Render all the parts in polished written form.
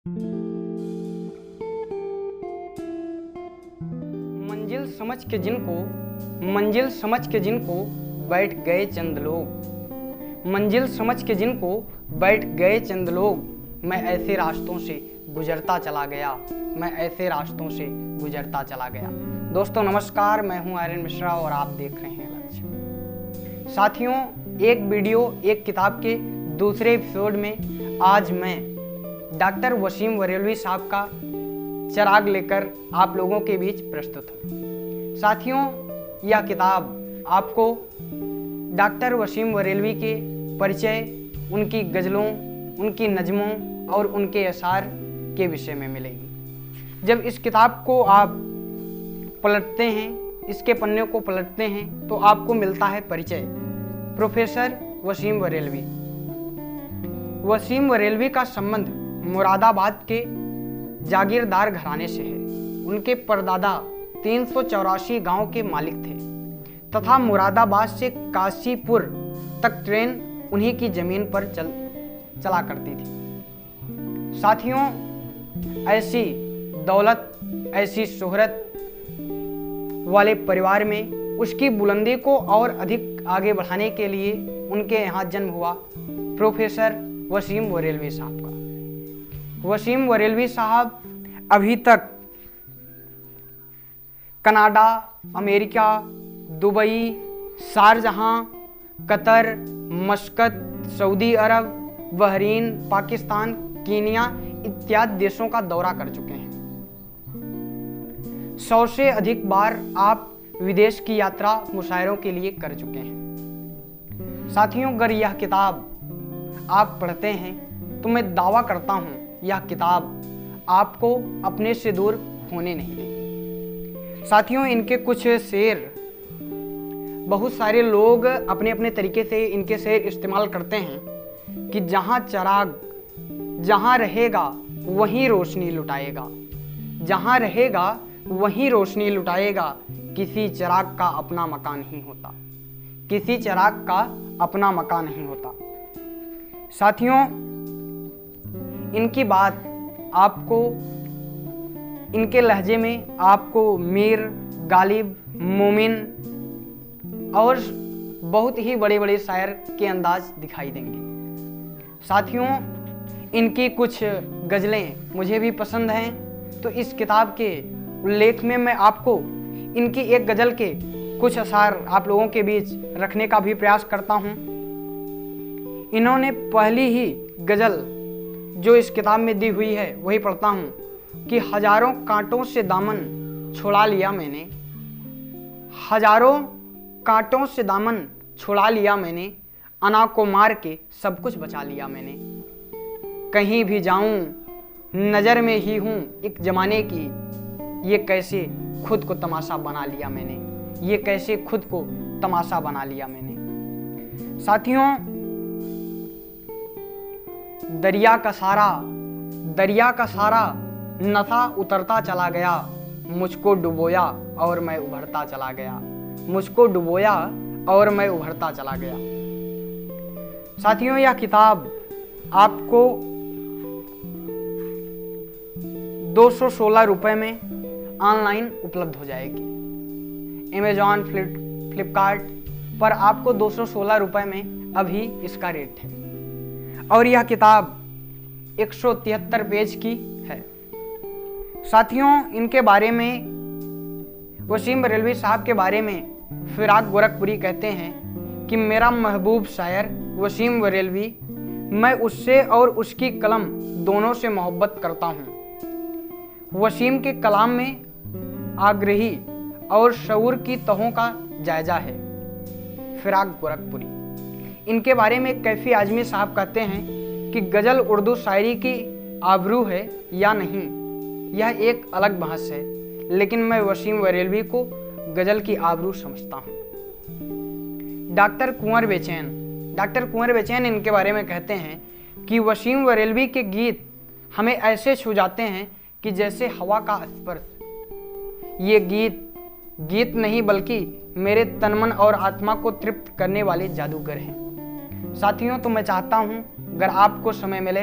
मंजिल समझ के जिनको बैठ गए चंद लोग, मंजिल समझ के जिनको बैठ गए चंद लोग, मैं ऐसे रास्तों से गुजरता चला गया, मैं ऐसे रास्तों से गुजरता चला गया। दोस्तों नमस्कार, मैं हूं आर्यन मिश्रा और आप देख रहे हैं लक्ष्य। साथियों, एक वीडियो एक किताब के दूसरे एपिसोड में आज मैं डॉक्टर वसीम बरेलवी साहब का चिराग लेकर आप लोगों के बीच प्रस्तुत हूँ। साथियों, यह किताब आपको डॉक्टर वसीम बरेलवी के परिचय, उनकी गज़लों, उनकी नज़मों और उनके अशार के विषय में मिलेगी। जब इस किताब को आप पलटते हैं, इसके पन्ने को पलटते हैं, तो आपको मिलता है परिचय प्रोफेसर वसीम बरेलवी। वसीम बरेलवी का संबंध मुरादाबाद के जागीरदार घराने से है। उनके परदादा 384 गांव के मालिक थे तथा मुरादाबाद से काशीपुर तक ट्रेन उन्हीं की जमीन पर चला करती थी। साथियों, ऐसी दौलत, ऐसी शोहरत वाले परिवार में उसकी बुलंदी को और अधिक आगे बढ़ाने के लिए उनके यहाँ जन्म हुआ प्रोफेसर वसीम बरेलवी साहब का। वसीम बरेलवी साहब अभी तक Canada, America, Dubai, Sharjah, Qatar, Muscat, Saudi Arab, Bahrain, Pakistan, Kenya इत्यादि देशों का दौरा कर चुके हैं। 100 से अधिक बार आप विदेश की यात्रा मुशायरों के लिए कर चुके हैं। साथियों, अगर यह किताब आप पढ़ते हैं तो मैं दावा करता हूं यह किताब आपको अपने से दूर होने नहीं देगी। साथियों, इनके कुछ शेर बहुत सारे लोग अपने अपने तरीके से इनके शेर इस्तेमाल करते हैं कि जहां चिराग जहां रहेगा वहीं रोशनी लुटाएगा, जहां रहेगा वहीं रोशनी लुटाएगा, किसी चिराग का अपना मकान नहीं होता, किसी चिराग का अपना मकान नहीं होता। साथियों, इनकी बात आपको इनके लहजे में आपको मीर, गालिब, मोमिन और बहुत ही बड़े बड़े शायर के अंदाज दिखाई देंगे। साथियों, इनकी कुछ गज़लें मुझे भी पसंद हैं, तो इस किताब के उल्लेख में मैं आपको इनकी एक गज़ल के कुछ अशार आप लोगों के बीच रखने का भी प्रयास करता हूँ। इन्होंने पहली ही गज़ल जो इस किताब में दी हुई है वही पढ़ता हूँ कि हजारों कांटों से दामन छुड़ा लिया मैंने, हजारों कांटों से दामन छुड़ा लिया मैंने, अना को मार के सब कुछ बचा लिया मैंने। कहीं भी जाऊं नज़र में ही हूँ एक जमाने की, ये कैसे खुद को तमाशा बना लिया मैंने, ये कैसे खुद को तमाशा बना लिया मैंने। साथियों, दरिया का सारा नशा उतरता चला गया, मुझको डुबोया और मैं उभरता चला गया, मुझको डुबोया और मैं उभरता चला गया। साथियों, यह किताब आपको 216 रुपये में ऑनलाइन उपलब्ध हो जाएगी। अमेजॉन, फ्लिपकार्ट पर आपको 216 रुपये में अभी इसका रेट है और यह किताब 173 पेज की है। साथियों, इनके बारे में, वसीम बरेलवी साहब के बारे में फिराक गोरखपुरी कहते हैं कि मेरा महबूब शायर वसीम बरेलवी, मैं उससे और उसकी कलम दोनों से मोहब्बत करता हूँ। वसीम के कलाम में आग्रही और शऊर की तहों का जायजा है। फिराक गोरखपुरी। इनके बारे में कैफी आजमी साहब कहते हैं कि गज़ल उर्दू शायरी की आबरू है या नहीं, यह एक अलग बहस है, लेकिन मैं वसीम बरेलवी को गज़ल की आबरू समझता हूँ। डॉक्टर कुंवर बेचैन इनके बारे में कहते हैं कि वसीम बरेलवी के गीत हमें ऐसे छू जाते हैं कि जैसे हवा का स्पर्श। ये गीत नहीं बल्कि मेरे तन मन और आत्मा को तृप्त करने वाले जादूगर हैं। साथियों, तो मैं चाहता हूँ अगर आपको समय मिले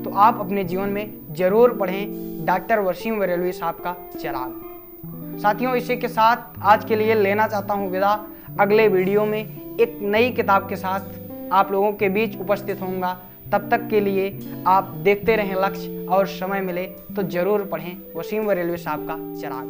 तो आप अपने जीवन में जरूर पढ़ें डॉक्टर वसीम बरेलवी साहब का चिराग। साथियों, इसी के साथ आज के लिए लेना चाहता हूँ विदा। अगले वीडियो में एक नई किताब के साथ आप लोगों के बीच उपस्थित होऊंगा। तब तक के लिए आप देखते रहें लक्ष्य, और समय मिले तो जरूर पढ़ें वसीम बरेलवी साहब का चिराग।